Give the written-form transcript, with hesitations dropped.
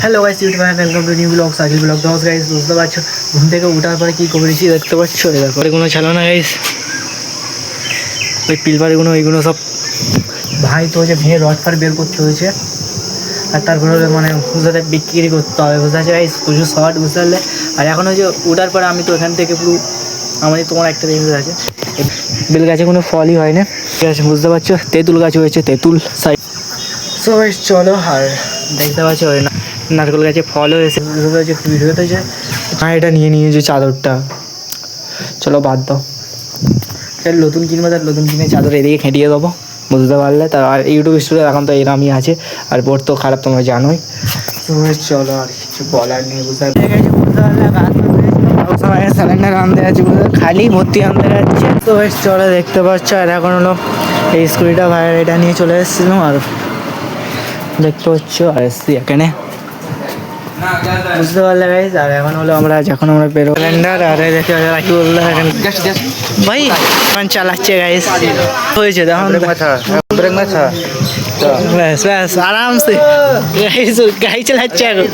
Hello guys, YouTube welcome to new blog Sakil blog. দশ guys বুঝতে পারছো ঘুম থেকে ওঠার পরে কী করেছি দেখতে পাচ্ছ? এই দেখো এগুলো ছিল না গাইস, ওই পিলবারগুলো ওইগুলো সব ভাই তো হচ্ছে ভেঙে রড ফার বের করতে হয়েছে, আর তারপরে মানে বুঝতে বিক্রি করতে হবে, বুঝতে পারছো গাইস, প্রচুর শর্ট বুঝতে পারলে। আর এখন হচ্ছে ওঠার পরে আমি তো এখান থেকে পুরো আমাদের তোমার একটা জিনিস আছে, বেল গাছে কোনো ফলই হয় না, ঠিক আছে বুঝতে পারছো, তেঁতুল গাছ হয়েছে, তেঁতুল সাইড। সো গাইস চলো, আর দেখতে পাচ্ছ ওই নারকেল গাছে ফল হয়েছে, বুঝতে পারছো ভিডিওতে হচ্ছে। হ্যাঁ এটা নিয়ে নিয়েছে চাদরটা, চলো বাদ দাও, নতুন কিনবো, তার নতুন কিনে চাদর এদিকে খেটিয়ে দেবো, বুঝতে পারলে। তার আর ইউটিউব স্টুডিও এখন তো এরমই আছে, আর বোর্ড তো খারাপ তোমরা জানোই। তো চলো আর কিছু বলার নেই, বুঝতে পারলে সিলিন্ডার আনতে যাচ্ছি, খালি ভর্তি আনতে যাচ্ছে। তো বেশ চলো দেখতে পাচ্ছ, আর এখন হলো এই স্কুটিটা ভাইয়ের, এটা নিয়ে চলে এসেছিলাম, আর দেখতে পাচ্ছ আর এসছি এখানে, বুঝতে পারলে গাইস। আর এখন হলো আমরা যখন আমরা বেরো সিলিন্ডার, আর দেখতে রাখি বললো এখন ভাই এখন চালাচ্ছে গাইস, হয়েছে তখন ব্যাস ব্যাস আরামসে গাড়ি চালাচ্ছে এখন।